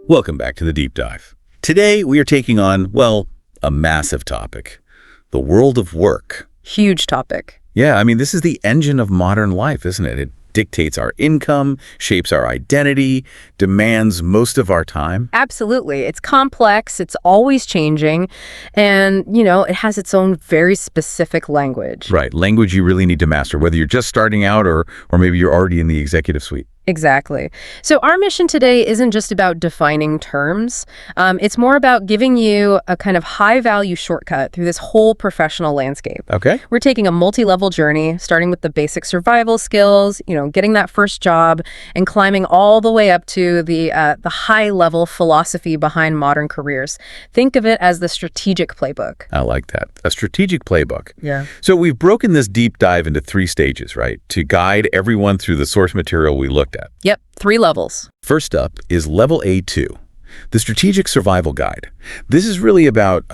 Welcome back to the Deep Dive. Today, we are taking on, well, a massive topic, the world of work. Huge topic. Yeah, I mean, this is the engine of modern life, isn't it? It dictates our income, shapes our identity, demands most of our time. Absolutely. It's complex, it's always changing, and, it has its own very specific language. Right, language you really need to master, whether you're just starting out or maybe you're already in the executive suite. Exactly. So our mission today isn't just about defining terms. It's more about giving you a kind of high-value shortcut through this whole professional landscape. Okay. We're taking a multi-level journey, starting with the basic survival skills, getting that first job, and climbing all the way up to the high-level philosophy behind modern careers. Think of it as the strategic playbook. I like that. A strategic playbook. Yeah. So we've broken this deep dive into 3 stages, right? To guide everyone through the source material we looked at. Yep, 3 levels. First up is level A2, the strategic survival guide. This is really about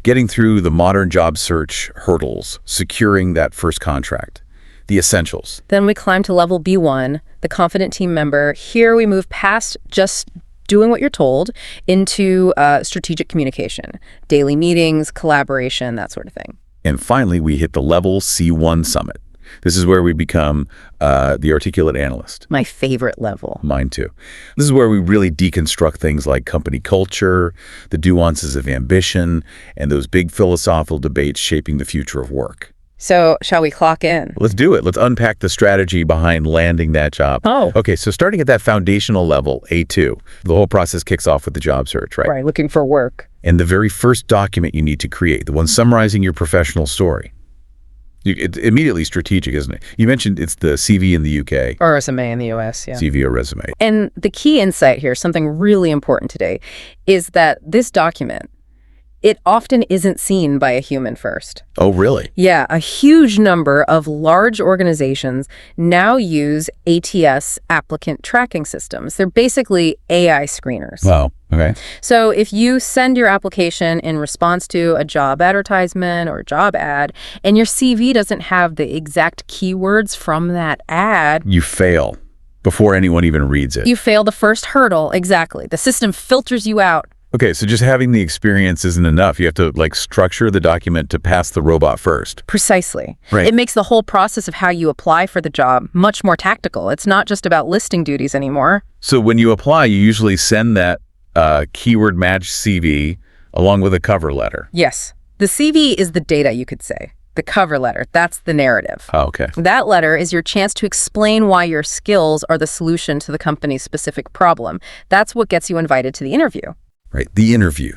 getting through the modern job search hurdles, securing that first contract, the essentials. Then we climb to level B1, the confident team member. Here we move past just doing what you're told into strategic communication, daily meetings, collaboration, that sort of thing. And finally, we hit the level C1 summit. This is where we become the articulate analyst. My favorite level. Mine too. This is where we really deconstruct things like company culture, the nuances of ambition, and those big philosophical debates shaping the future of work. So shall we clock in? Let's do it. Let's unpack the strategy behind landing that job. Oh. Okay, so starting at that foundational level, A2, the whole process kicks off with the job search, right? Right, looking for work. And the very first document you need to create, the one summarizing your professional story. It's immediately strategic, isn't it? You mentioned it's the CV in the UK. Or resume in the US, yeah. CV or resume. And the key insight here, something really important today, is that this document, it often isn't seen by a human first. Oh, really? Yeah, a huge number of large organizations now use ATS, applicant tracking systems. They're basically AI screeners. Wow, okay. So if you send your application in response to a job advertisement or job ad, and your CV doesn't have the exact keywords from that ad, You fail before anyone even reads it. you fail the first hurdle. Exactly. The system filters you out. Okay, so just having the experience isn't enough. You have to structure the document to pass the robot first. Precisely. Right. It makes the whole process of how you apply for the job much more tactical. It's not just about listing duties anymore. So when you apply, you usually send that keyword match CV along with a cover letter. Yes. The CV is the data, you could say. The cover letter, that's the narrative. Oh, okay. That letter is your chance to explain why your skills are the solution to the company's specific problem. That's what gets you invited to the interview. Right, the interview.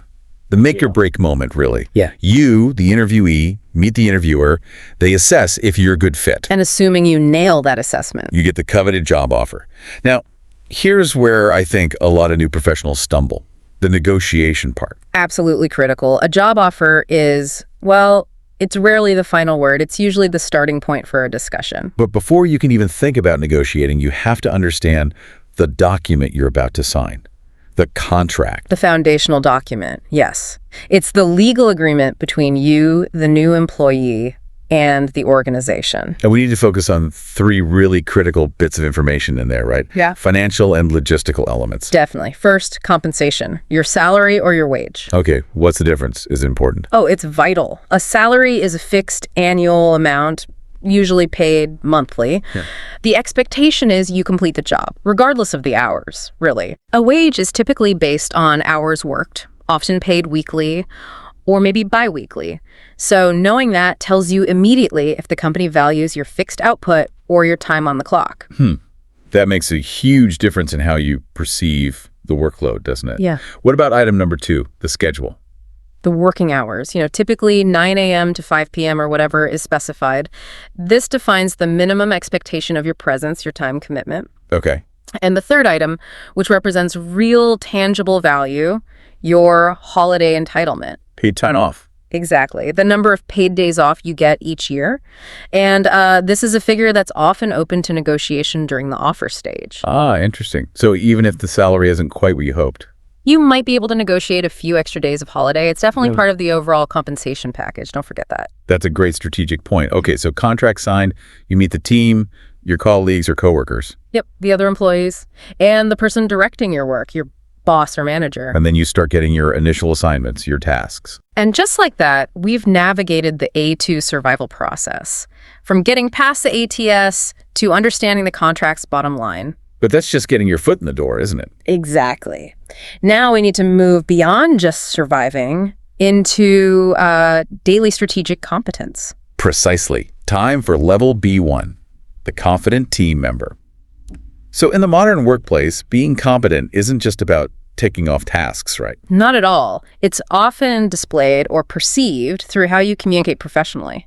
The make or break moment, really. Yeah. You, the interviewee, meet the interviewer. They assess if you're a good fit. And assuming you nail that assessment. You get the coveted job offer. Now, here's where I think a lot of new professionals stumble, the negotiation part. Absolutely critical. A job offer is, well, it's rarely the final word. It's usually the starting point for a discussion. But before you can even think about negotiating, you have to understand the document you're about to sign, the contract. The foundational document, yes. It's the legal agreement between you, the new employee, and the organization. And we need to focus on 3 really critical bits of information in there, right? Yeah. Financial and logistical elements. Definitely. First, compensation. Your salary or your wage. Okay, what's the difference? Is it important? Oh, it's vital. A salary is a fixed annual amount, usually paid monthly. Yeah. The expectation is you complete the job, regardless of the hours, really. A wage is typically based on hours worked, often paid weekly, or maybe bi-weekly. So knowing that tells you immediately if the company values your fixed output or your time on the clock. That makes a huge difference in how you perceive the workload, doesn't it? Yeah. What about item number 2, the schedule? The working hours, typically 9 a.m. to 5 p.m. or whatever is specified. This defines the minimum expectation of your presence, your time commitment. Okay. And the third item, which represents real tangible value, your holiday entitlement. Paid time off. Exactly. The number of paid days off you get each year. And this is a figure that's often open to negotiation during the offer stage. Ah, interesting. So even if the salary isn't quite what you hoped. You might be able to negotiate a few extra days of holiday. It's definitely part of the overall compensation package. Don't forget that. That's a great strategic point. Okay, so contract signed, you meet the team, your colleagues or coworkers. Yep, the other employees, and the person directing your work, your boss or manager. And then you start getting your initial assignments, your tasks. And just like that, we've navigated the A2 survival process, from getting past the ATS to understanding the contract's bottom line. But that's just getting your foot in the door, isn't it? Exactly. Now we need to move beyond just surviving into daily strategic competence. Precisely. Time for level B1, the confident team member. So in the modern workplace, being competent isn't just about ticking off tasks, right? Not at all. It's often displayed or perceived through how you communicate professionally,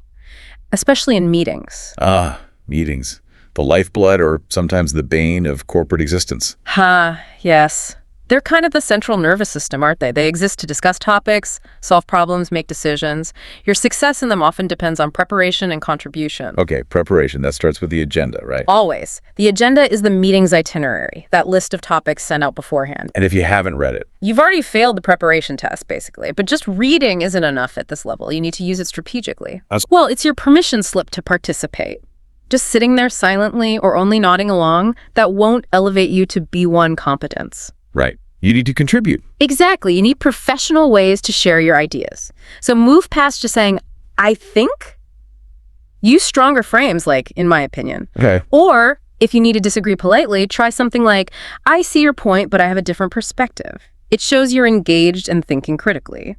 especially in meetings. Meetings. The lifeblood or sometimes the bane of corporate existence. Yes. They're kind of the central nervous system, aren't they? They exist to discuss topics, solve problems, make decisions. Your success in them often depends on preparation and contribution. Okay, preparation. That starts with the agenda, right? Always. The agenda is the meeting's itinerary, that list of topics sent out beforehand. And if you haven't read it? You've already failed the preparation test, basically. But just reading isn't enough at this level. You need to use it strategically. Well, it's your permission slip to participate. Just sitting there silently or only nodding along, that won't elevate you to B1 competence. Right. You need to contribute. Exactly. You need professional ways to share your ideas. So move past just saying, I think. Use stronger frames, like, in my opinion. Okay. Or, if you need to disagree politely, try something like, I see your point, but I have a different perspective. It shows you're engaged and thinking critically.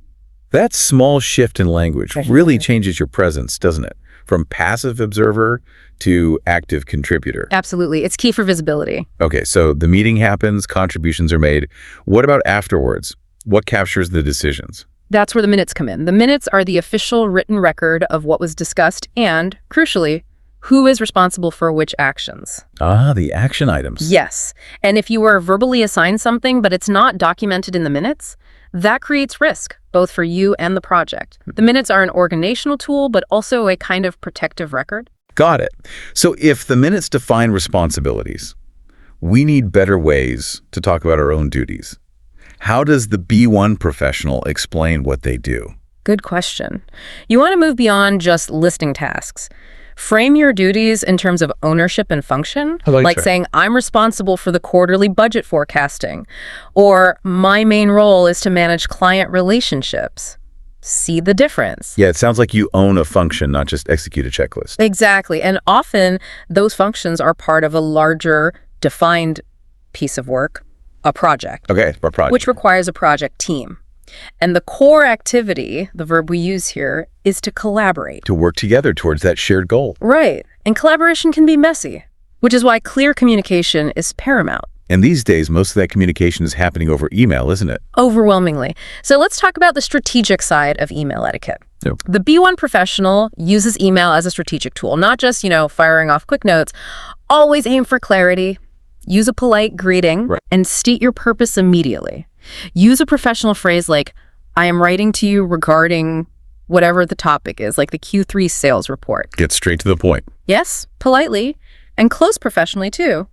That small shift in language really changes your presence, doesn't it? From passive observer to active contributor. Absolutely. It's key for visibility. Okay, so the meeting happens, contributions are made. What about afterwards? What captures the decisions? That's where the minutes come in. The minutes are the official written record of what was discussed and, crucially, who is responsible for which actions. The action items. Yes. And if you were verbally assigned something, but it's not documented in the minutes, that creates risk, both for you and the project. The minutes are an organizational tool, but also a kind of protective record. Got it. So if the minutes define responsibilities, we need better ways to talk about our own duties. How does the B1 professional explain what they do? Good question. You want to move beyond just listing tasks. Frame your duties in terms of ownership and function, like saying, I'm responsible for the quarterly budget forecasting, or my main role is to manage client relationships. See the difference. Yeah, it sounds like you own a function, not just execute a checklist. Exactly. And often those functions are part of a larger defined piece of work, a project. Okay, a project. Which requires a project team. And the core activity, the verb we use here, is to collaborate. To work together towards that shared goal. Right. And collaboration can be messy, which is why clear communication is paramount. And these days, most of that communication is happening over email, isn't it? Overwhelmingly. So let's talk about the strategic side of email etiquette. Yep. The B1 professional uses email as a strategic tool, not just, firing off quick notes. Always aim for clarity. Use a polite greeting, right, and state your purpose immediately. Use a professional phrase like, I am writing to you regarding whatever the topic is, like the Q3 sales report. Get straight to the point. Yes, politely, and close professionally too.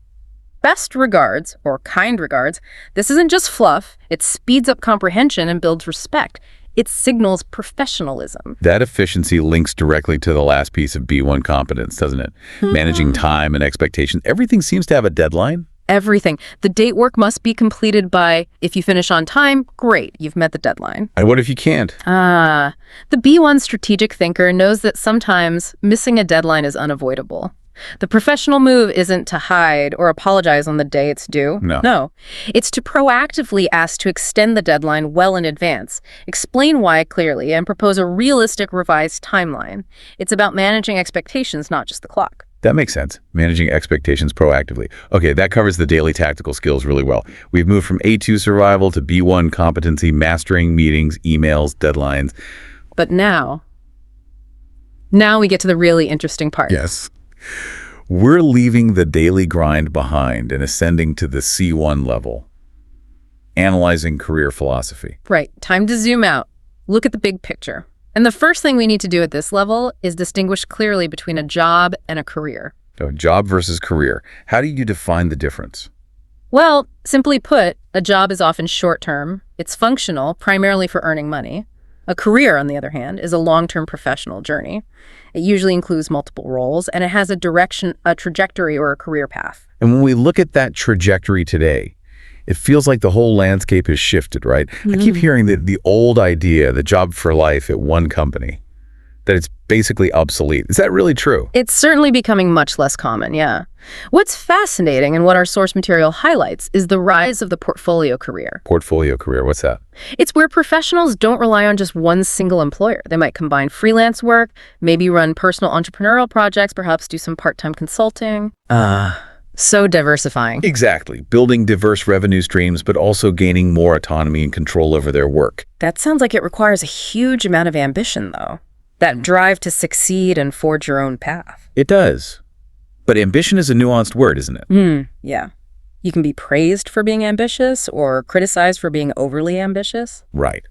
Best regards, or kind regards, this isn't just fluff. It speeds up comprehension and builds respect. It signals professionalism. That efficiency links directly to the last piece of B1 competence, doesn't it? Managing time and expectation. Everything seems to have a deadline. Everything. The date work must be completed by, if you finish on time, great, you've met the deadline. And what if you can't? The B1 strategic thinker knows that sometimes missing a deadline is unavoidable. The professional move isn't to hide or apologize on the day it's due. No. It's to proactively ask to extend the deadline well in advance, explain why clearly, and propose a realistic revised timeline. It's about managing expectations, not just the clock. That makes sense. Managing expectations proactively. Okay, that covers the daily tactical skills really well. We've moved from A2 survival to B1 competency, mastering meetings, emails, deadlines. But now we get to the really interesting part. Yes. We're leaving the daily grind behind and ascending to the C1 level, analyzing career philosophy. Right. Time to zoom out. Look at the big picture. And the first thing we need to do at this level is distinguish clearly between a job and a career. So job versus career. How do you define the difference? Well, simply put, a job is often short-term. It's functional, primarily for earning money. A career, on the other hand, is a long-term professional journey. It usually includes multiple roles, and it has a direction, a trajectory, or a career path. And when we look at that trajectory today, It feels like the whole landscape has shifted, right? I keep hearing that the old idea, the job for life at one company, that it's basically obsolete. Is that really true? It's certainly becoming much less common, yeah. What's fascinating and what our source material highlights is the rise of the portfolio career. Portfolio career, what's that? It's where professionals don't rely on just one single employer. They might combine freelance work, maybe run personal entrepreneurial projects, perhaps do some part-time consulting. So diversifying. Exactly. Building diverse revenue streams, but also gaining more autonomy and control over their work. That sounds like it requires a huge amount of ambition, though. That drive to succeed and forge your own path. It does. But ambition is a nuanced word, isn't it? Yeah. You can be praised for being ambitious or criticized for being overly ambitious. Right.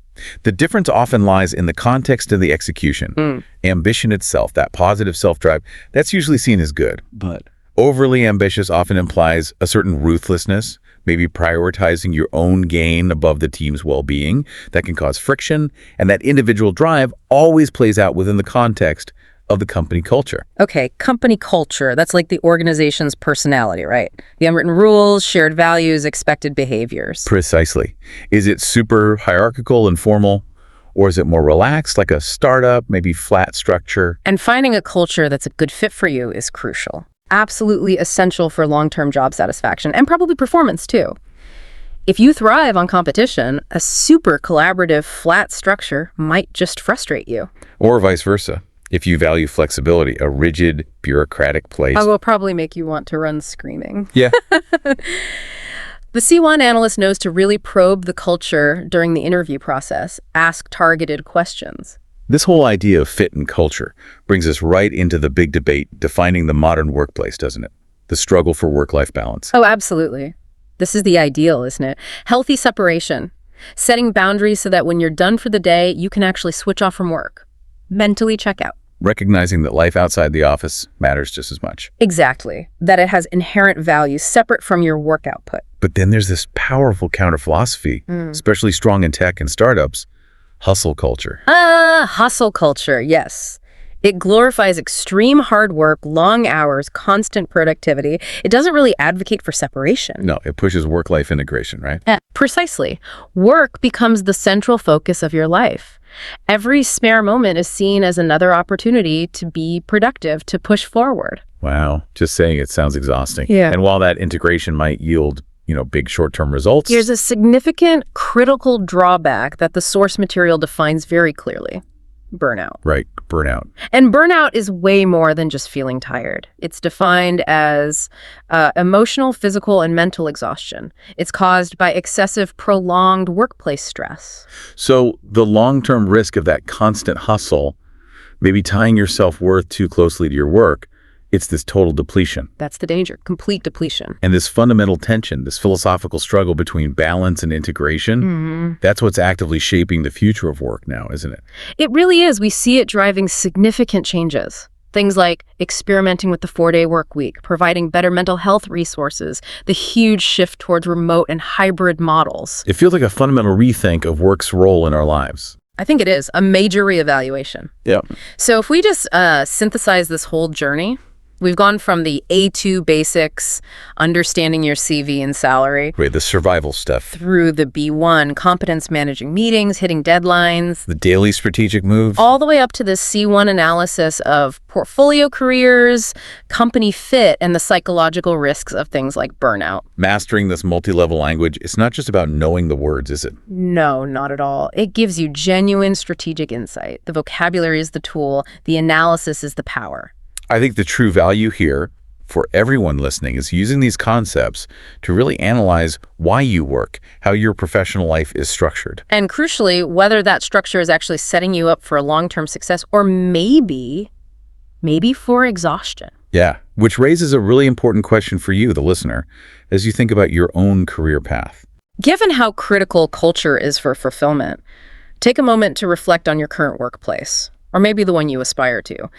The difference often lies in the context of the execution. Ambition itself, that positive self-drive, that's usually seen as good. But overly ambitious often implies a certain ruthlessness, maybe prioritizing your own gain above the team's well-being. That can cause friction, and that individual drive always plays out within the context of the company culture. Okay, company culture, that's like the organization's personality, right? The unwritten rules, shared values, expected behaviors. Precisely. Is it super hierarchical and formal, or is it more relaxed, like a startup, maybe flat structure? And finding a culture that's a good fit for you is crucial. Absolutely essential for long-term job satisfaction and probably performance too. If you thrive on competition, a super collaborative, flat structure might just frustrate you. Or vice versa. If you value flexibility, a rigid, bureaucratic place. I will probably make you want to run screaming. Yeah. The C1 analyst knows to really probe the culture during the interview process, ask targeted questions. This whole idea of fit and culture brings us right into the big debate defining the modern workplace, doesn't it? The struggle for work-life balance. Oh, absolutely. This is the ideal, isn't it? Healthy separation. Setting boundaries so that when you're done for the day, you can actually switch off from work. Mentally check out. Recognizing that life outside the office matters just as much. Exactly. That it has inherent value separate from your work output. But then there's this powerful counter-philosophy, especially strong in tech and startups, hustle culture. Hustle culture, yes. It glorifies extreme hard work, long hours, constant productivity. It doesn't really advocate for separation. No, it pushes work-life integration, right? Precisely. Work becomes the central focus of your life. Every spare moment is seen as another opportunity to be productive, to push forward. Wow, just saying it sounds exhausting. Yeah. And while that integration might yield, big short-term results. There's a significant critical drawback that the source material defines very clearly. Burnout. Right, burnout. And burnout is way more than just feeling tired. It's defined as emotional, physical, and mental exhaustion. It's caused by excessive, prolonged workplace stress. So the long-term risk of that constant hustle, maybe tying your self-worth too closely to your work, it's this total depletion. That's the danger, complete depletion. And this fundamental tension, this philosophical struggle between balance and integration, that's what's actively shaping the future of work now, isn't it? It really is. We see it driving significant changes. Things like experimenting with the 4-day work week, providing better mental health resources, the huge shift towards remote and hybrid models. It feels like a fundamental rethink of work's role in our lives. I think it is a major reevaluation. Yeah. So if we just synthesize this whole journey, we've gone from the A2 basics, understanding your CV and salary, Right, the survival stuff. through the B1, competence managing meetings, hitting deadlines, The daily strategic moves. all the way up to the C1 analysis of portfolio careers, company fit, and the psychological risks of things like burnout. Mastering this multi-level language, it's not just about knowing the words, is it? No, not at all. It gives you genuine strategic insight. The vocabulary is the tool. The analysis is the power. I think the true value here for everyone listening is using these concepts to really analyze why you work, how your professional life is structured. And crucially, whether that structure is actually setting you up for a long-term success or maybe for exhaustion. Yeah, which raises a really important question for you, the listener, as you think about your own career path. Given how critical culture is for fulfillment, take a moment to reflect on your current workplace, or maybe the one you aspire to.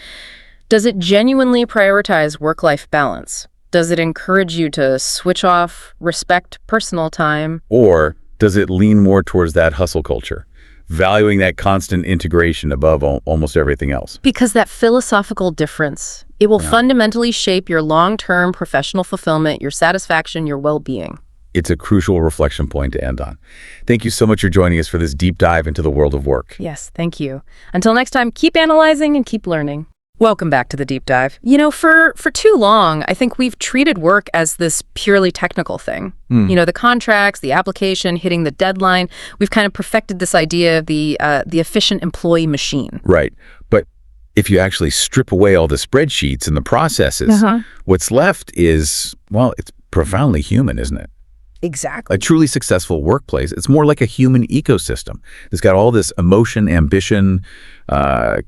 Does it genuinely prioritize work-life balance? Does it encourage you to switch off, respect personal time? Or does it lean more towards that hustle culture, valuing that constant integration above almost everything else? Because that philosophical difference, it will fundamentally shape your long-term professional fulfillment, your satisfaction, your well-being. it's a crucial reflection point to end on. Thank you so much for joining us for this deep dive into the world of work. Yes, thank you. Until next time, keep analyzing and keep learning. Welcome back to the deep dive. For too long, I think we've treated work as this purely technical thing. The contracts, the application, hitting the deadline. We've kind of perfected this idea of the efficient employee machine. Right. But if you actually strip away all the spreadsheets and the processes, what's left is, well, it's profoundly human, isn't it? Exactly. A truly successful workplace, it's more like a human ecosystem. It's got all this emotion, ambition,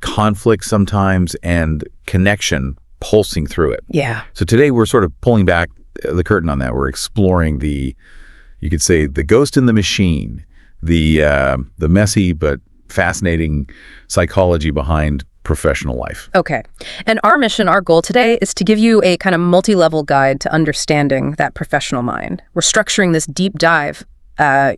conflict sometimes, and connection pulsing through it. Yeah. So today we're sort of pulling back the curtain on that. We're exploring you could say, the ghost in the machine, the messy but fascinating psychology behind professional life. Okay. And our goal today is to give you a kind of multi-level guide to understanding that professional mind. We're structuring this deep dive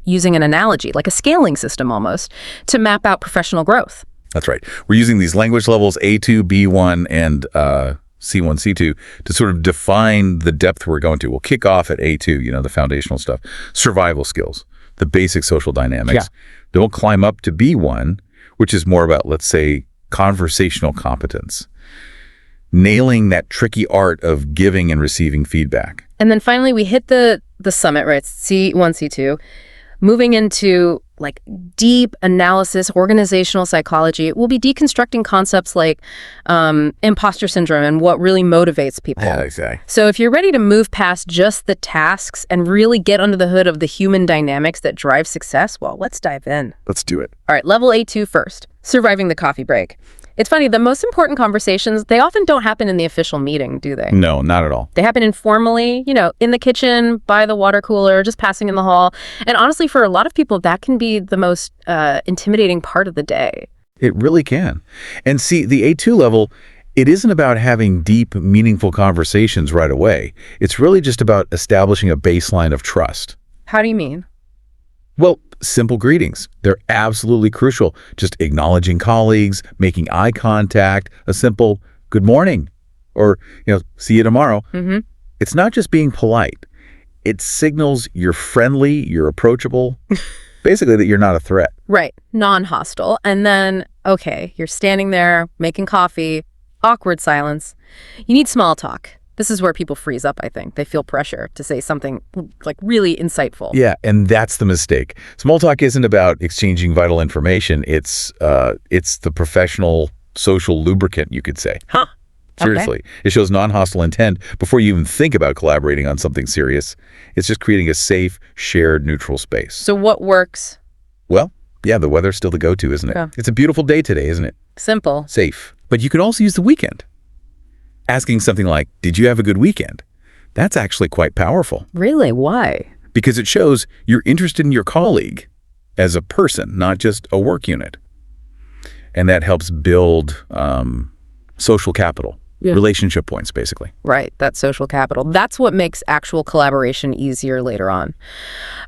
using an analogy, like a scaling system almost, to map out professional growth. That's right. We're using these language levels A2, B1, and C1, C2 to sort of define the depth we're going to. We'll kick off at A2, the foundational stuff, survival skills, the basic social dynamics. Yeah. Then we'll climb up to B1, which is more about, let's say, conversational competence, nailing that tricky art of giving and receiving feedback. And then finally, we hit the summit, right? C1, C2, moving into like deep analysis, organizational psychology. We'll be deconstructing concepts like imposter syndrome and what really motivates people. Yeah, exactly. So if you're ready to move past just the tasks and really get under the hood of the human dynamics that drive success, well, let's dive in. Let's do it. All right, level A2 first, surviving the coffee break. It's funny, the most important conversations, they often don't happen in the official meeting, do they? No, not at all. They happen informally, in the kitchen, by the water cooler, just passing in the hall. And honestly, for a lot of people, that can be the most intimidating part of the day. It really can. And see, the A2 level, it isn't about having deep, meaningful conversations right away. It's really just about establishing a baseline of trust. How do you mean? Well, simple greetings. They're absolutely crucial. Just acknowledging colleagues, making eye contact, a simple good morning, or, see you tomorrow. Mm-hmm. It's not just being polite. It signals you're friendly, you're approachable, basically that you're not a threat. Right. Non-hostile. And then, okay, you're standing there making coffee, awkward silence. You need small talk. This is where people freeze up, I think. They feel pressure to say something like really insightful. Yeah, and that's the mistake. Small talk isn't about exchanging vital information. It's the professional social lubricant, you could say. Huh. Seriously. Okay. It shows non-hostile intent before you even think about collaborating on something serious. It's just creating a safe, shared, neutral space. So what works? Well, yeah, the weather's still the go-to, isn't it? Yeah. It's a beautiful day today, isn't it? Simple. Safe. But you could also use the weekend. Asking something like, did you have a good weekend? That's actually quite powerful. Really? Why? Because it shows you're interested in your colleague as a person, not just a work unit. And that helps build social capital, relationship points, basically. Right, that's social capital. That's what makes actual collaboration easier later on.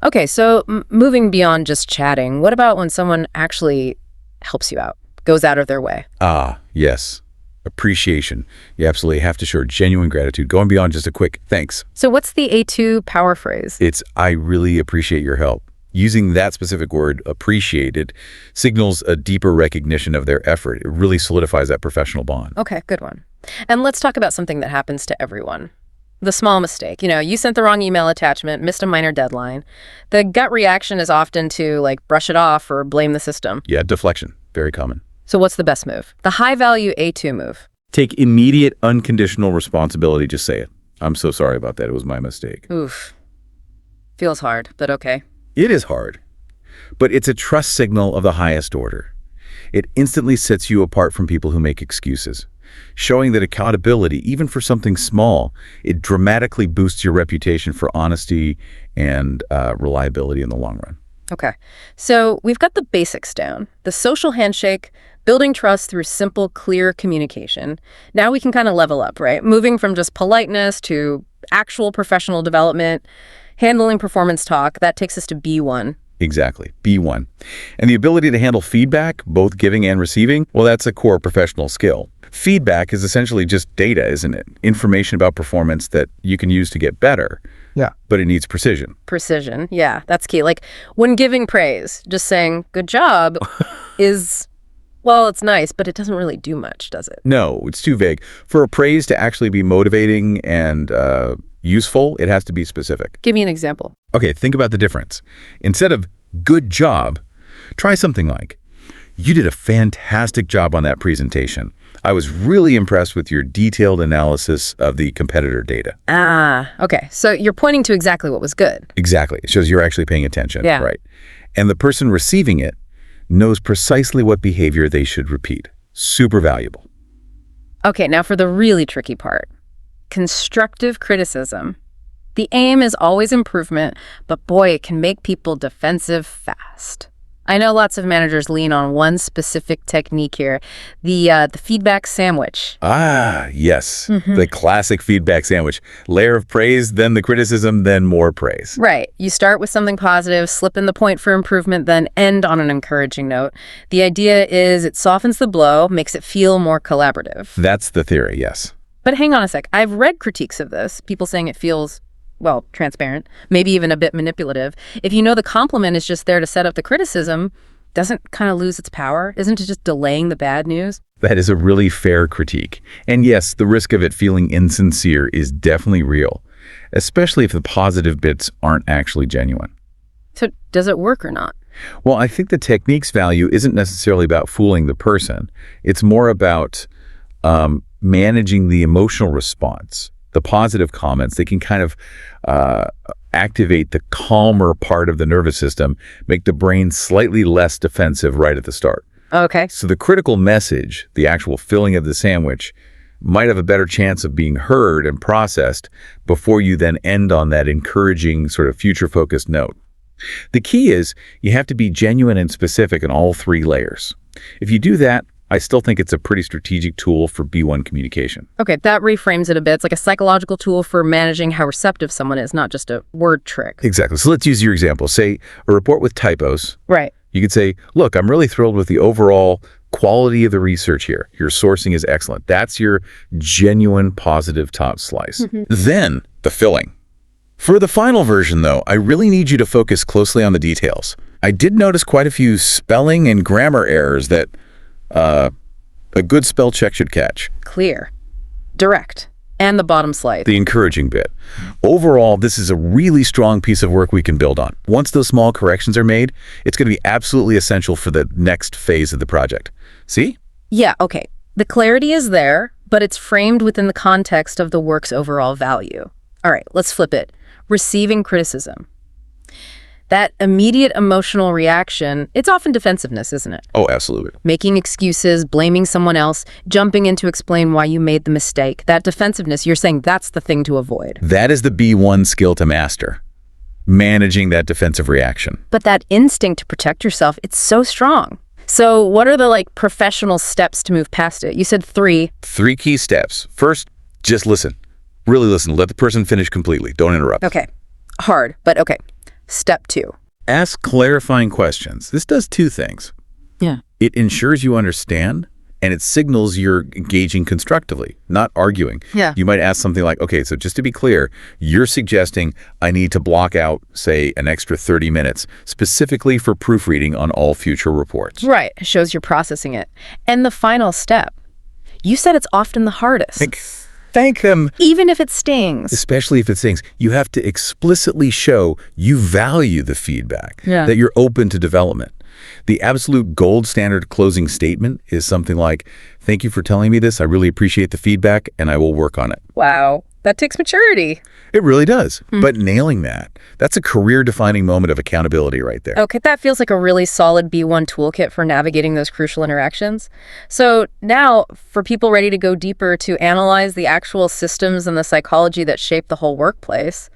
Okay, so moving beyond just chatting, what about when someone actually helps you out, goes out of their way? Ah, yes. Appreciation. You absolutely have to show genuine gratitude, going beyond just a quick thanks. So what's the A2 power phrase? It's, I really appreciate your help. Using that specific word, appreciated, signals a deeper recognition of their effort. It really solidifies that professional bond. Okay, good one. And let's talk about something that happens to everyone. The small mistake. You sent the wrong email attachment, missed a minor deadline. The gut reaction is often to brush it off or blame the system. Yeah, deflection. Very common. So what's the best move? The high-value A2 move. Take immediate, unconditional responsibility. Just say it. I'm so sorry about that. It was my mistake. Oof. Feels hard, but okay. It is hard, but it's a trust signal of the highest order. It instantly sets you apart from people who make excuses, showing that accountability, even for something small, it dramatically boosts your reputation for honesty and reliability in the long run. Okay, so we've got the basics down. The social handshake, building trust through simple, clear communication. Now we can kind of level up, right? Moving from just politeness to actual professional development, handling performance talk, that takes us to B1. Exactly, B1. And the ability to handle feedback, both giving and receiving, well, that's a core professional skill. Feedback is essentially just data, isn't it? Information about performance that you can use to get better, Yeah. but it needs precision. Precision. Yeah, that's key. Like when giving praise, just saying good job is, well, it's nice, but it doesn't really do much, does it? No, it's too vague. For a praise to actually be motivating and useful, it has to be specific. Give me an example. Okay, think about the difference. Instead of good job, try something like, you did a fantastic job on that presentation. I was really impressed with your detailed analysis of the competitor data. Ah, okay. So you're pointing to exactly what was good. Exactly. It shows you're actually paying attention. Yeah. Right. And the person receiving it knows precisely what behavior they should repeat. Super valuable. Okay, now for the really tricky part. Constructive criticism. The aim is always improvement, but boy, it can make people defensive fast. I know lots of managers lean on one specific technique here, the feedback sandwich. Ah, yes. The classic feedback sandwich. Layer of praise, then the criticism, then more praise. Right. You start with something positive, slip in the point for improvement, then end on an encouraging note. The idea is it softens the blow, makes it feel more collaborative. That's the theory, yes. But hang on a sec. I've read critiques of this, people saying it feels, well, transparent, maybe even a bit manipulative. If you know the compliment is just there to set up the criticism, doesn't it kind of lose its power? Isn't it just delaying the bad news? That is a really fair critique. And yes, the risk of it feeling insincere is definitely real, especially if the positive bits aren't actually genuine. So does it work or not? Well, I think the technique's value isn't necessarily about fooling the person. It's more about managing the emotional response. The positive comments, they can kind of activate the calmer part of the nervous system, make the brain slightly less defensive right at the start. Okay. So the critical message, the actual filling of the sandwich, might have a better chance of being heard and processed before you then end on that encouraging sort of future-focused note. The key is you have to be genuine and specific in all three layers. If you do that, I still think it's a pretty strategic tool for B1 communication. Okay, that reframes it a bit. It's like a psychological tool for managing how receptive someone is, not just a word trick. Exactly. So let's use your example. Say a report with typos. Right. You could say, look, I'm really thrilled with the overall quality of the research here. Your sourcing is excellent. That's your genuine positive top slice. Then the filling. For the final version, though, I really need you to focus closely on the details. I did notice quite a few spelling and grammar errors that a good spell check should catch. Clear. Direct. And the bottom slide. The encouraging bit. Overall, this is a really strong piece of work we can build on. Once those small corrections are made, it's going to be absolutely essential for the next phase of the project. See? Yeah, okay. The clarity is there, but it's framed within the context of the work's overall value. All right, let's flip it. Receiving criticism. That immediate emotional reaction, it's often defensiveness, isn't it? Oh, absolutely. Making excuses, blaming someone else, jumping in to explain why you made the mistake. That defensiveness, you're saying that's the thing to avoid. That is the B1 skill to master. Managing that defensive reaction. But that instinct to protect yourself, it's so strong. So what are the professional steps to move past it? You said 3. 3 key steps. First, just listen. Really listen. Let the person finish completely. Don't interrupt. Okay. Hard, but okay. Step 2. Ask clarifying questions. This does 2 things. Yeah. It ensures you understand, and it signals you're engaging constructively, not arguing. Yeah. You might ask something like, okay, so just to be clear, you're suggesting I need to block out, say, an extra 30 minutes, specifically for proofreading on all future reports. Right. It shows you're processing it. And the final step. You said it's often the hardest. Thank them. Even if it stings. Especially if it stings. You have to explicitly show you value the feedback, that you're open to development. The absolute gold standard closing statement is something like, thank you for telling me this. I really appreciate the feedback, and I will work on it. Wow. That takes maturity. It really does. But nailing that's a career-defining moment of accountability right there. Okay, that feels like a really solid B1 toolkit for navigating those crucial interactions. So now, for people ready to go deeper to analyze the actual systems and the psychology that shape the whole workplace,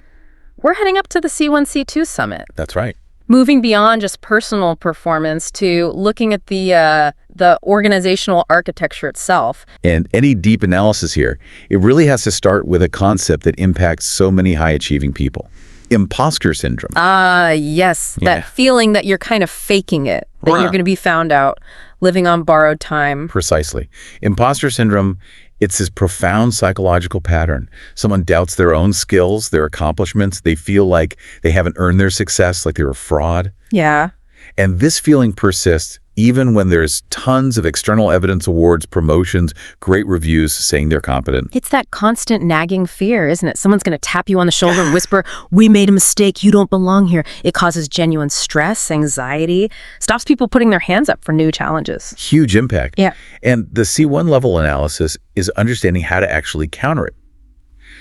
we're heading up to the C1, C2 Summit. That's right. Moving beyond just personal performance to looking at the organizational architecture itself. And any deep analysis here, it really has to start with a concept that impacts so many high-achieving people. Imposter syndrome. Yes. That feeling that you're kind of faking it, that you're going to be found out living on borrowed time. Precisely. Imposter syndrome It's this profound psychological pattern. Someone doubts their own skills, their accomplishments. They feel like they haven't earned their success, like they're a fraud. Yeah. And this feeling persists even when there's tons of external evidence, awards, promotions, great reviews saying they're competent. It's that constant nagging fear, isn't it? Someone's going to tap you on the shoulder and whisper, "We made a mistake. You don't belong here." It causes genuine stress, anxiety, stops people putting their hands up for new challenges. Huge impact. Yeah. And the C1 level analysis is understanding how to actually counter it.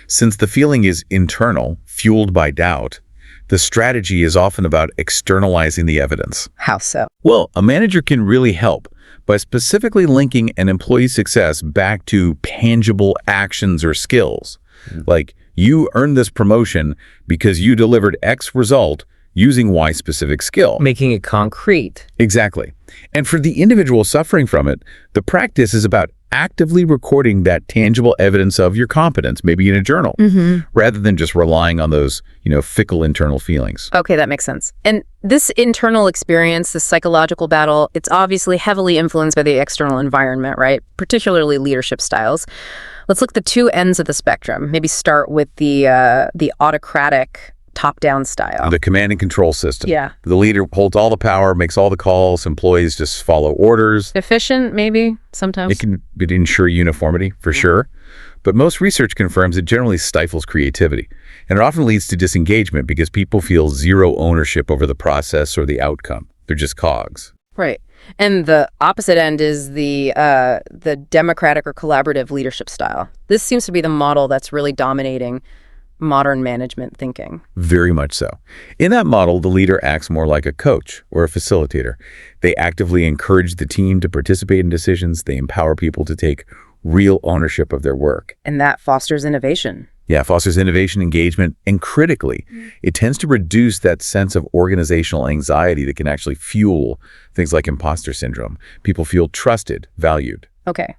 Since the feeling is internal, fueled by doubt, the strategy is often about externalizing the evidence. How so? Well, a manager can really help by specifically linking an employee's success back to tangible actions or skills. Like, you earned this promotion because you delivered X result using Y specific skill. Making it concrete. Exactly. And for the individual suffering from it, the practice is about actively recording that tangible evidence of your competence, maybe in a journal, rather than just relying on those, fickle internal feelings. Okay, that makes sense. And this internal experience, this psychological battle, it's obviously heavily influenced by the external environment, right? Particularly leadership styles. Let's look at the two ends of the spectrum. Maybe start with the autocratic top-down style. The command and control system. Yeah. The leader holds all the power, makes all the calls, employees just follow orders. Efficient, maybe, sometimes. It can ensure uniformity, for sure. But most research confirms it generally stifles creativity. And it often leads to disengagement because people feel zero ownership over the process or the outcome. They're just cogs. Right. And the opposite end is the democratic or collaborative leadership style. This seems to be the model that's really dominating modern management thinking. Very much so. In that model, the leader acts more like a coach or a facilitator. They actively encourage the team to participate in decisions. They empower people to take real ownership of their work. And that fosters innovation. Yeah, fosters innovation, engagement, and critically, it tends to reduce that sense of organizational anxiety that can actually fuel things like imposter syndrome. People feel trusted, valued. Okay.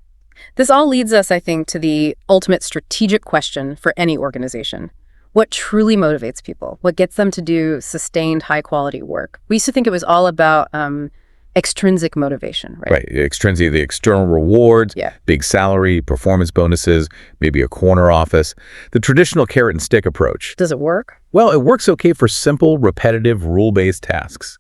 This all leads us, I think, to the ultimate strategic question for any organization. What truly motivates people? What gets them to do sustained, high-quality work? We used to think it was all about extrinsic motivation, right? Right. Extrinsic, the external rewards, big salary, performance bonuses, maybe a corner office. The traditional carrot and stick approach. Does it work? Well, it works okay for simple, repetitive, rule-based tasks.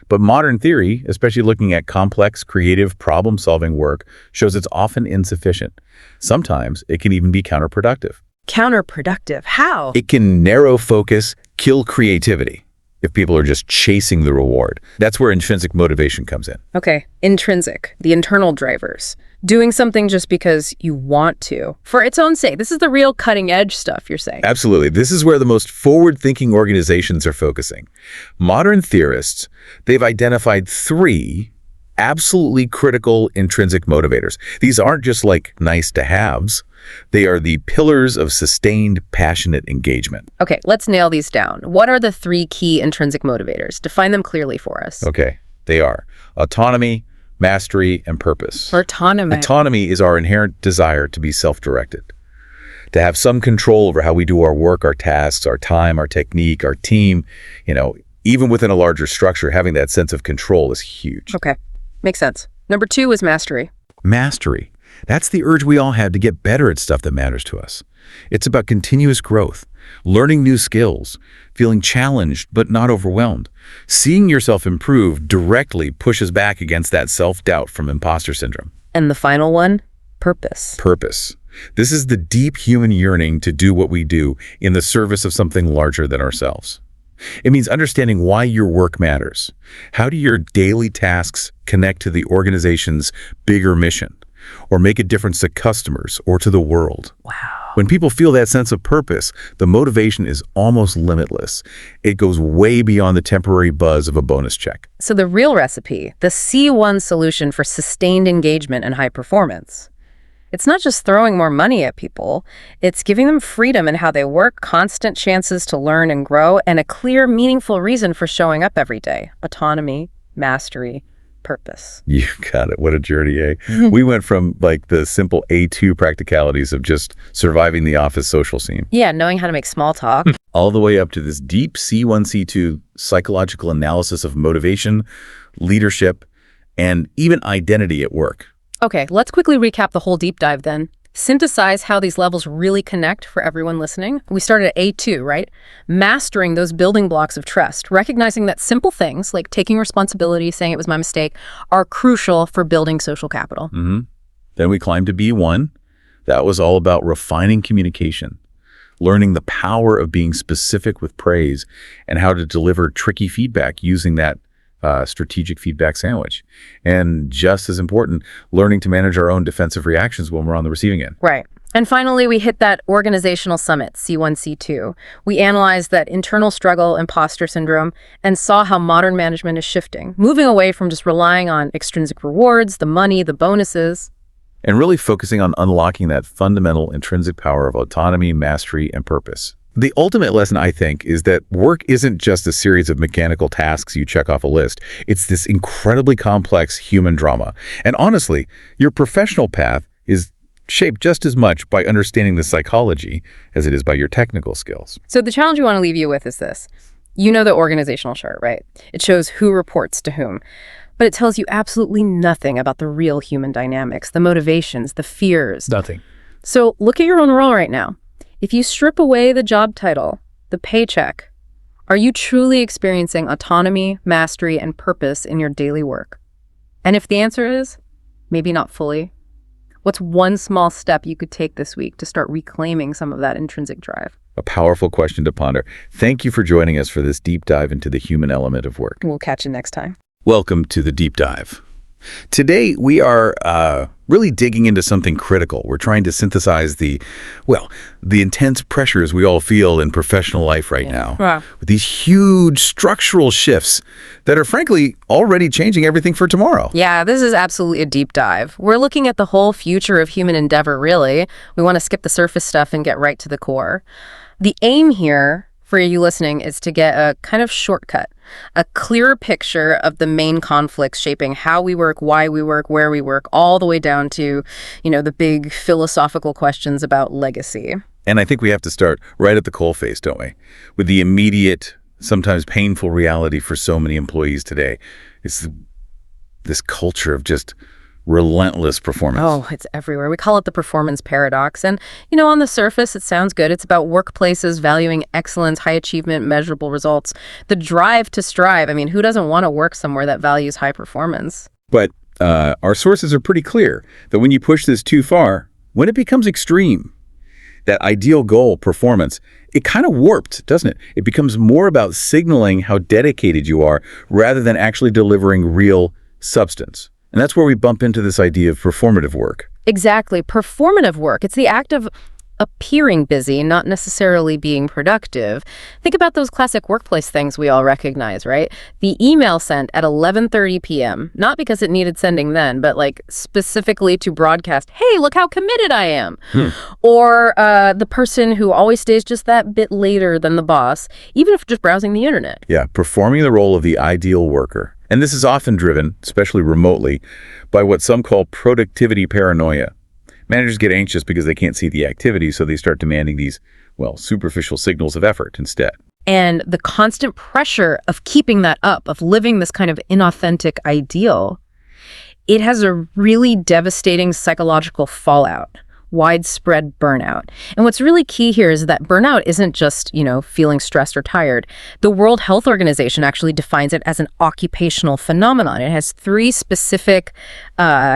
But modern theory, especially looking at complex, creative, problem-solving work, shows it's often insufficient. Sometimes it can even be counterproductive. Counterproductive? How? It can narrow focus, kill creativity if people are just chasing the reward. That's where intrinsic motivation comes in. Okay, intrinsic, the internal drivers. Doing something just because you want to, for its own sake. This is the real cutting-edge stuff, you're saying. Absolutely. This is where the most forward-thinking organizations are focusing. Modern theorists, they've identified 3 absolutely critical intrinsic motivators. These aren't just like nice-to-haves. They are the pillars of sustained, passionate engagement. Okay, let's nail these down. What are the 3 key intrinsic motivators? Define them clearly for us. Okay, they are autonomy, mastery, and purpose. Autonomy. Autonomy is our inherent desire to be self-directed, to have some control over how we do our work, our tasks, our time, our technique, our team. Even within a larger structure, having that sense of control is huge. Okay, makes sense. Number 2 is mastery. Mastery. That's the urge we all have to get better at stuff that matters to us. It's about continuous growth, learning new skills, feeling challenged but not overwhelmed. Seeing yourself improve directly pushes back against that self-doubt from imposter syndrome. And the final one, purpose. Purpose. This is the deep human yearning to do what we do in the service of something larger than ourselves. It means understanding why your work matters. How do your daily tasks connect to the organization's bigger mission, or make a difference to customers or to the world? Wow. When people feel that sense of purpose, the motivation is almost limitless. It goes way beyond the temporary buzz of a bonus check. So the real recipe, the C1 solution for sustained engagement and high performance, it's not just throwing more money at people, it's giving them freedom in how they work, constant chances to learn and grow, and a clear, meaningful reason for showing up every day. Autonomy, mastery, purpose. You got it. What a journey, eh? We went from like the simple A2 practicalities of just surviving the office social scene. Yeah, knowing how to make small talk. All the way up to this deep C1, C2 psychological analysis of motivation, leadership, and even identity at work. Okay, let's quickly recap the whole deep dive then. synthesize how these levels really connect for everyone listening, we started at A2, right? Mastering those building blocks of trust, recognizing that simple things like taking responsibility, saying it was my mistake, are crucial for building social capital. Then we climbed to B1. That was all about refining communication, learning the power of being specific with praise and how to deliver tricky feedback using that strategic feedback sandwich. And just as important, learning to manage our own defensive reactions when we're on the receiving end. Right. And finally, we hit that organizational summit, C1, C2. We analyzed that internal struggle, imposter syndrome, and saw how modern management is shifting, moving away from just relying on extrinsic rewards, the money, the bonuses, and really focusing on unlocking that fundamental intrinsic power of autonomy, mastery, and purpose. The ultimate lesson, I think, is that work isn't just a series of mechanical tasks you check off a list. It's this incredibly complex human drama. And honestly, your professional path is shaped just as much by understanding the psychology as it is by your technical skills. So the challenge we want to leave you with is this. You know the organizational chart, right? It shows who reports to whom. But it tells you absolutely nothing about the real human dynamics, the motivations, the fears. Nothing. So look at your own role right now. If you strip away the job title, the paycheck, are you truly experiencing autonomy, mastery, and purpose in your daily work? And if the answer is maybe not fully, what's one small step you could take this week to start reclaiming some of that intrinsic drive? A powerful question to ponder. Thank you for joining us for this deep dive into the human element of work. We'll catch you next time. Welcome to the Deep Dive. Today, we are really digging into something critical. We're trying to synthesize the intense pressures we all feel in professional life right now. Wow. With these huge structural shifts that are, frankly, already changing everything for tomorrow. Yeah, this is absolutely a deep dive. We're looking at the whole future of human endeavor, really. We want to skip the surface stuff and get right to the core. The aim here for you listening is to get a kind of shortcut, a clearer picture of the main conflicts shaping how we work, why we work, where we work, all the way down to, the big philosophical questions about legacy. And I think we have to start right at the coalface, don't we? With the immediate, sometimes painful reality for so many employees today. It's this culture of just relentless performance. Oh, it's everywhere. We call it the performance paradox. And, on the surface, it sounds good. It's about workplaces valuing excellence, high achievement, measurable results, the drive to strive. I mean, who doesn't want to work somewhere that values high performance? But our sources are pretty clear that when you push this too far, when it becomes extreme, that ideal goal, performance, it kind of warped, doesn't it? It becomes more about signaling how dedicated you are rather than actually delivering real substance. And that's where we bump into this idea of performative work. Exactly. Performative work. It's the act of appearing busy, not necessarily being productive. Think about those classic workplace things we all recognize, right? The email sent at 11:30 p.m., not because it needed sending then, but specifically to broadcast, hey, look how committed I am. Or the person who always stays just that bit later than the boss, even if just browsing the internet. Yeah, performing the role of the ideal worker. And this is often driven, especially remotely, by what some call productivity paranoia. Managers get anxious because they can't see the activity, so they start demanding these, superficial signals of effort instead. And the constant pressure of keeping that up, of living this kind of inauthentic ideal, it has a really devastating psychological fallout. Widespread burnout. And what's really key here is that burnout isn't just, feeling stressed or tired. The World Health Organization actually defines it as an occupational phenomenon. It has 3 specific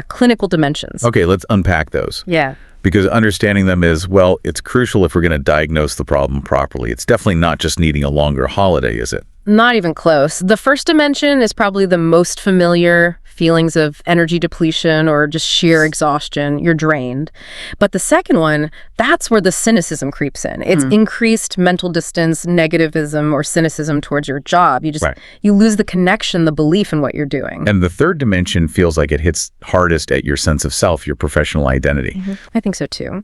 clinical dimensions. Okay, let's unpack those. Yeah. Because understanding them is, it's crucial if we're going to diagnose the problem properly. It's definitely not just needing a longer holiday, is it? Not even close. The first dimension is probably the most familiar, feelings of energy depletion or just sheer exhaustion. You're drained. But the second one, that's where the cynicism creeps in. It's increased mental distance, negativism, or cynicism towards your job. You lose the connection, the belief in what you're doing. And the third dimension feels like it hits hardest at your sense of self, your professional identity. I think so too.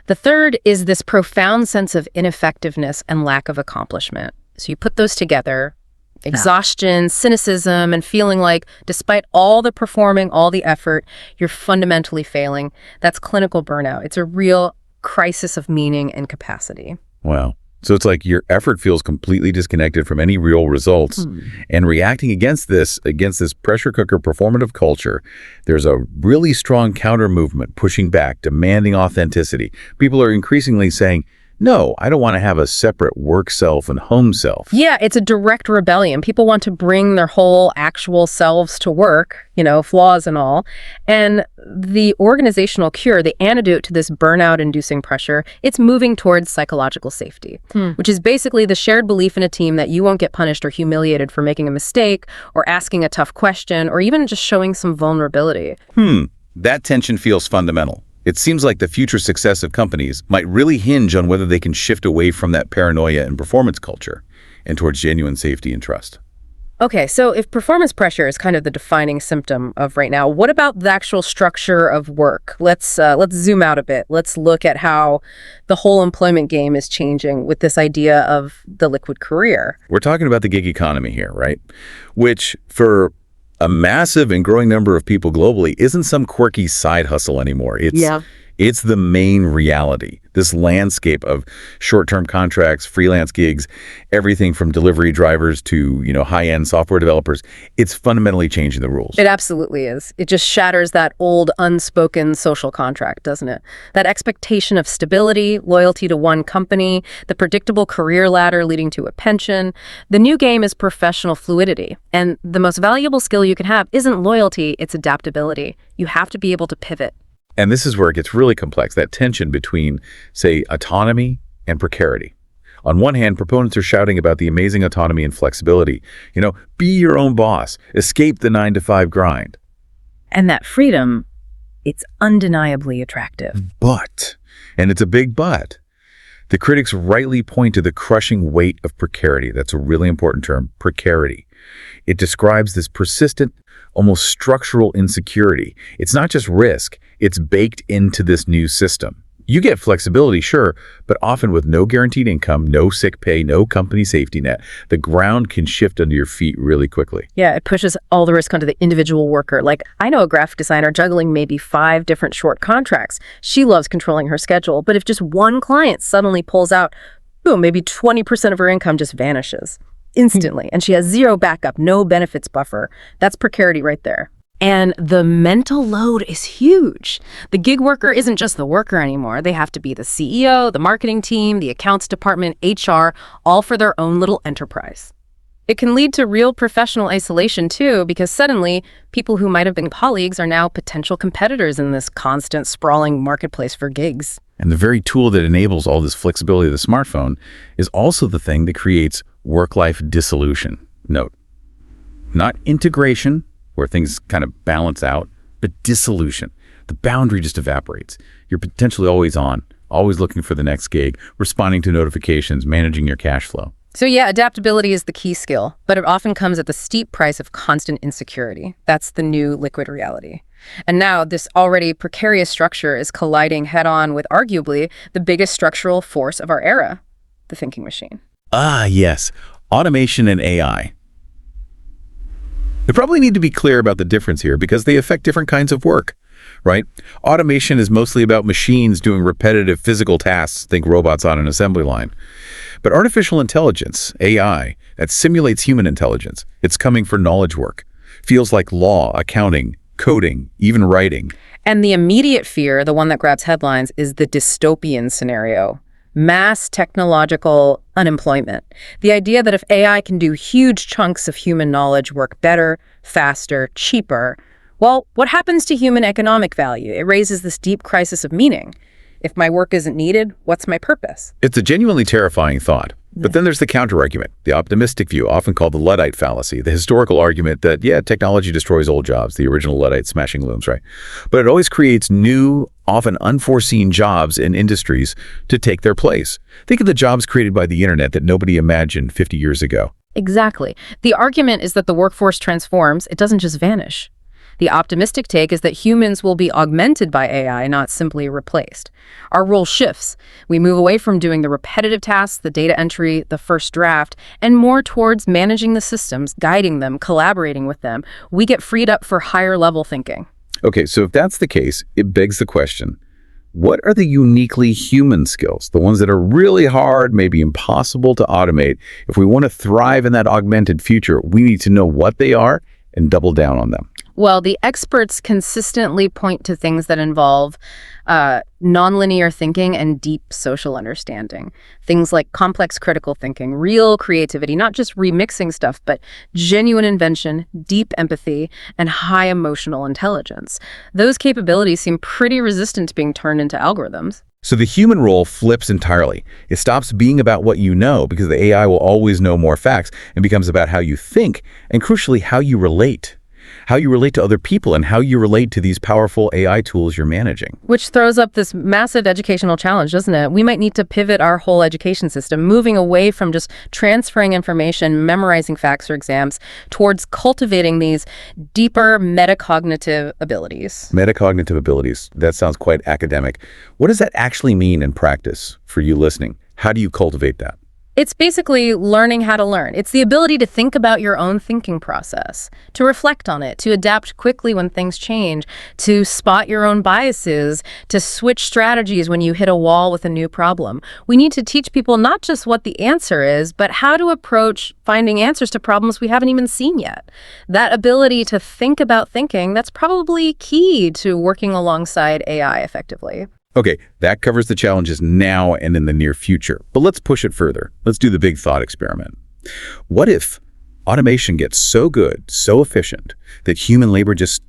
The third is this profound sense of ineffectiveness and lack of accomplishment. So you put those together, exhaustion, cynicism, and feeling like despite all the performing, all the effort, you're fundamentally failing. That's clinical burnout. It's a real crisis of meaning and capacity. Wow. So it's like your effort feels completely disconnected from any real results. And reacting against this pressure cooker performative culture, there's a really strong counter movement pushing back, demanding authenticity. People are increasingly saying, no, I don't want to have a separate work self and home self. Yeah, it's a direct rebellion. People want to bring their whole actual selves to work, flaws and all. And the organizational cure, the antidote to this burnout-inducing pressure, it's moving towards psychological safety, which is basically the shared belief in a team that you won't get punished or humiliated for making a mistake or asking a tough question or even just showing some vulnerability. That tension feels fundamental. It seems like the future success of companies might really hinge on whether they can shift away from that paranoia and performance culture and towards genuine safety and trust. Okay, so if performance pressure is kind of the defining symptom of right now, what about the actual structure of work? Let's zoom out a bit. Let's look at how the whole employment game is changing with this idea of the liquid career. We're talking about the gig economy here, right? Which, for a massive and growing number of people globally, isn't some quirky side hustle anymore. It's the main reality. This landscape of short-term contracts, freelance gigs, everything from delivery drivers to, high-end software developers, it's fundamentally changing the rules. It absolutely is. It just shatters that old unspoken social contract, doesn't it? That expectation of stability, loyalty to one company, the predictable career ladder leading to a pension. The new game is professional fluidity. And the most valuable skill you can have isn't loyalty, it's adaptability. You have to be able to pivot. And this is where it gets really complex, that tension between, say, autonomy and precarity. On one hand, proponents are shouting about the amazing autonomy and flexibility. Be your own boss, escape the 9-to-5 grind. And that freedom, it's undeniably attractive. But, and it's a big but, the critics rightly point to the crushing weight of precarity. That's a really important term, precarity. It describes this persistent, almost structural insecurity. It's not just risk, it's baked into this new system. You get flexibility, sure, but often with no guaranteed income, no sick pay, no company safety net. The ground can shift under your feet really quickly. Yeah, it pushes all the risk onto the individual worker. Like, I know a graphic designer juggling maybe 5 different short contracts. She loves controlling her schedule, but if just one client suddenly pulls out, boom, maybe 20% of her income just vanishes instantly, and she has zero backup, no benefits buffer. That's precarity right there. And the mental load is huge. The gig worker isn't just the worker anymore. They have to be the CEO, the marketing team, the accounts department, HR, all for their own little enterprise. It can lead to real professional isolation too, because suddenly people who might have been colleagues are now potential competitors in this constant sprawling marketplace for gigs. And the very tool that enables all this flexibility of the smartphone is also the thing that creates work-life dissolution. Note, not integration, where things kind of balance out, but dissolution. The boundary just evaporates. You're potentially always on, always looking for the next gig, responding to notifications, managing your cash flow. So yeah, adaptability is the key skill, but it often comes at the steep price of constant insecurity. That's the new liquid reality. And now this already precarious structure is colliding head-on with arguably the biggest structural force of our era, the thinking machine. Ah, yes, automation and AI. We probably need to be clear about the difference here because they affect different kinds of work, right? Automation is mostly about machines doing repetitive physical tasks, think robots on an assembly line. But artificial intelligence, AI, that simulates human intelligence. It's coming for knowledge work. Feels like law, accounting, coding, even writing. And the immediate fear, the one that grabs headlines, is the dystopian scenario. Mass technological unemployment. The idea that if AI can do huge chunks of human knowledge work better, faster, cheaper, well, what happens to human economic value? It raises this deep crisis of meaning. If my work isn't needed, what's my purpose? It's a genuinely terrifying thought. But then there's the counter-argument, the optimistic view, often called the Luddite fallacy, the historical argument that, yeah, technology destroys old jobs, the original Luddite smashing looms, right? But it always creates new, often unforeseen jobs in industries to take their place. Think of the jobs created by the internet that nobody imagined 50 years ago. Exactly. The argument is that the workforce transforms, it doesn't just vanish. The optimistic take is that humans will be augmented by AI, not simply replaced. Our role shifts. We move away from doing the repetitive tasks, the data entry, the first draft, and more towards managing the systems, guiding them, collaborating with them. We get freed up for higher level thinking. Okay, so if that's the case, it begs the question, What are the uniquely human skills, the ones that are really hard, maybe impossible to automate? If we want to thrive in that augmented future, we need to know what they are and double down on them. Well, the experts consistently point to things that involve nonlinear thinking and deep social understanding. Things like complex critical thinking, real creativity, not just remixing stuff, but genuine invention, deep empathy, and high emotional intelligence. Those capabilities seem pretty resistant to being turned into algorithms. So the human role flips entirely. It stops being about what you know because the AI will always know more facts and becomes about how you think and, crucially, how you relate. How you relate to other people and how you relate to these powerful AI tools you're managing. Which throws up this massive educational challenge, doesn't it? We might need to pivot our whole education system, moving away from just transferring information, memorizing facts or exams, towards cultivating these deeper metacognitive abilities. Metacognitive abilities, that sounds quite academic. What does that actually mean in practice for you listening? How do you cultivate that? It's basically learning how to learn. It's the ability to think about your own thinking process, to reflect on it, to adapt quickly when things change, to spot your own biases, to switch strategies when you hit a wall with a new problem. We need to teach people not just what the answer is, but how to approach finding answers to problems we haven't even seen yet. That ability to think about thinking, that's probably key to working alongside AI effectively. Okay, that covers the challenges now and in the near future. But let's push it further. Let's do the big thought experiment. What if automation gets so good, so efficient, that human labor just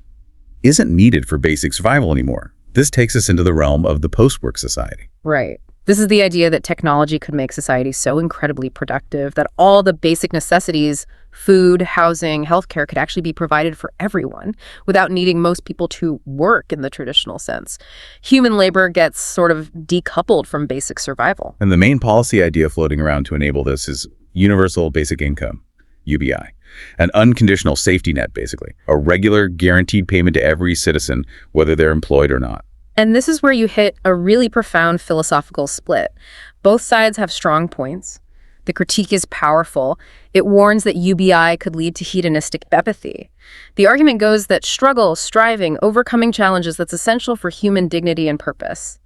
isn't needed for basic survival anymore? This takes us into the realm of the post-work society. Right. This is the idea that technology could make society so incredibly productive that all the basic necessities, food, housing, healthcare, could actually be provided for everyone without needing most people to work in the traditional sense. Human labor gets sort of decoupled from basic survival. And the main policy idea floating around to enable this is universal basic income, UBI, an unconditional safety net, basically, a regular guaranteed payment to every citizen, whether they're employed or not. And this is where you hit a really profound philosophical split. Both sides have strong points. The critique is powerful. It warns that UBI could lead to hedonistic apathy. The argument goes that struggle, striving, overcoming challenges, that's essential for human dignity and purpose.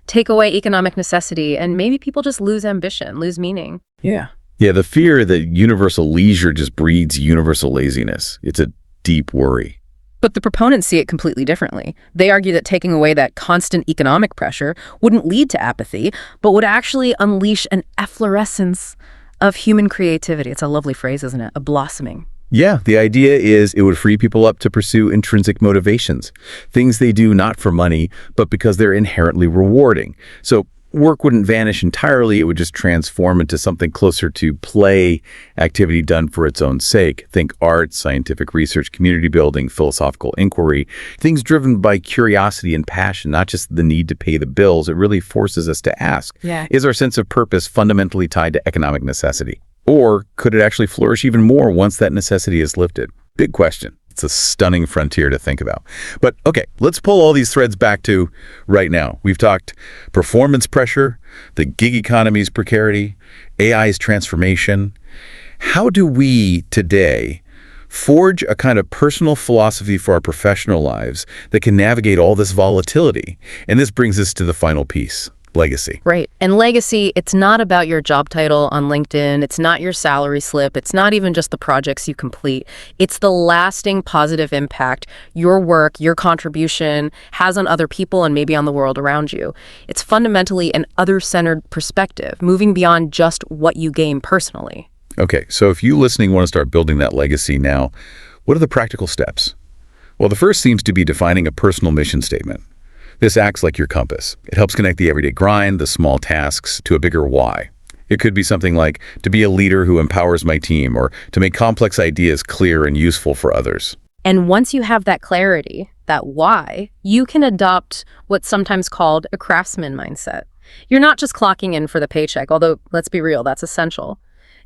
Take away economic necessity, and maybe people just lose ambition, lose meaning. Yeah, the fear that universal leisure just breeds universal laziness. It's a deep worry. But the proponents see it completely differently. They argue that taking away that constant economic pressure wouldn't lead to apathy, but would actually unleash an efflorescence of human creativity. It's a lovely phrase, isn't it? A blossoming. Yeah, the idea is it would free people up to pursue intrinsic motivations, things they do not for money, but because they're inherently rewarding. So work wouldn't vanish entirely. It would just transform into something closer to play, activity done for its own sake. Think art, scientific research, community building, philosophical inquiry, things driven by curiosity and passion, not just the need to pay the bills. It really forces us to ask, is our sense of purpose fundamentally tied to economic necessity? Or could it actually flourish even more once that necessity is lifted? Big question. It's a stunning frontier to think about. But okay, let's pull all these threads back to right now. We've talked performance pressure, the gig economy's precarity, AI's transformation. How do we today forge a kind of personal philosophy for our professional lives that can navigate all this volatility? And this brings us to the final piece. Legacy. Right. And legacy, it's not about your job title on LinkedIn. It's not your salary slip. It's not even just the projects you complete. It's the lasting positive impact your work, your contribution has on other people and maybe on the world around you. It's fundamentally an other-centered perspective, moving beyond just what you gain personally. Okay, so if you listening want to start building that legacy now, what are the practical steps? Well, the first seems to be defining a personal mission statement. This acts like your compass. It helps connect the everyday grind, the small tasks, to a bigger why. It could be something like, to be a leader who empowers my team, or to make complex ideas clear and useful for others. And once you have that clarity, that why, you can adopt what's sometimes called a craftsman mindset. You're not just clocking in for the paycheck, although let's be real, that's essential.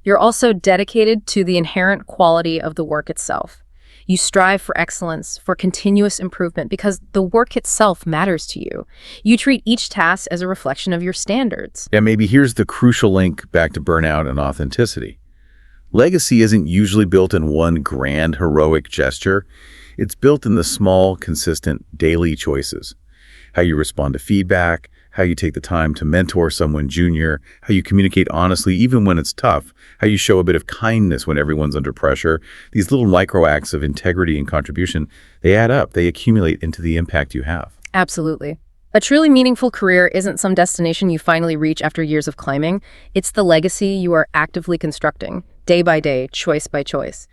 You're also dedicated to the inherent quality of the work itself. You strive for excellence, for continuous improvement, because the work itself matters to you. You treat each task as a reflection of your standards. Yeah, maybe here's the crucial link back to burnout and authenticity. Legacy isn't usually built in one grand, heroic gesture. It's built in the small, consistent, daily choices. how you respond to feedback, how you take the time to mentor someone junior, how you communicate honestly even when it's tough, how you show a bit of kindness when everyone's under pressure. These little micro acts of integrity and contribution, they add up, they accumulate into the impact you have. Absolutely. A truly meaningful career isn't some destination you finally reach after years of climbing. It's the legacy you are actively constructing, day by day, choice by choice.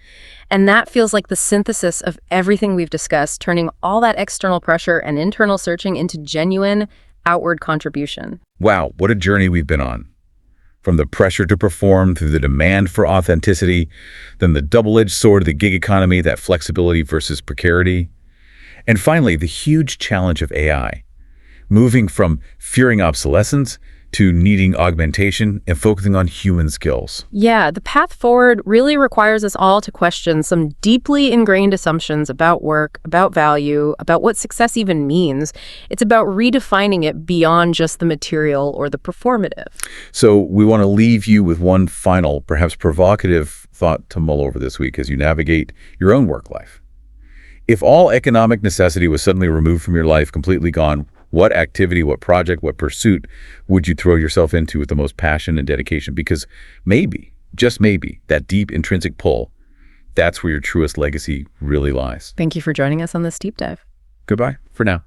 And that feels like the synthesis of everything we've discussed, turning all that external pressure and internal searching into genuine, outward contribution. Wow, what a journey we've been on. From the pressure to perform through the demand for authenticity, then the double-edged sword of the gig economy, that flexibility versus precarity. And finally, the huge challenge of AI. Moving from fearing obsolescence to needing augmentation and focusing on human skills. Yeah, the path forward really requires us all to question some deeply ingrained assumptions about work, about value, about what success even means. It's about redefining it beyond just the material or the performative. So we want to leave you with one final, perhaps provocative thought to mull over this week as you navigate your own work life. If all economic necessity was suddenly removed from your life, completely gone, what activity, what project, what pursuit would you throw yourself into with the most passion and dedication? Because maybe, just maybe, that deep intrinsic pull, that's where your truest legacy really lies. Thank you for joining us on this deep dive. Goodbye for now.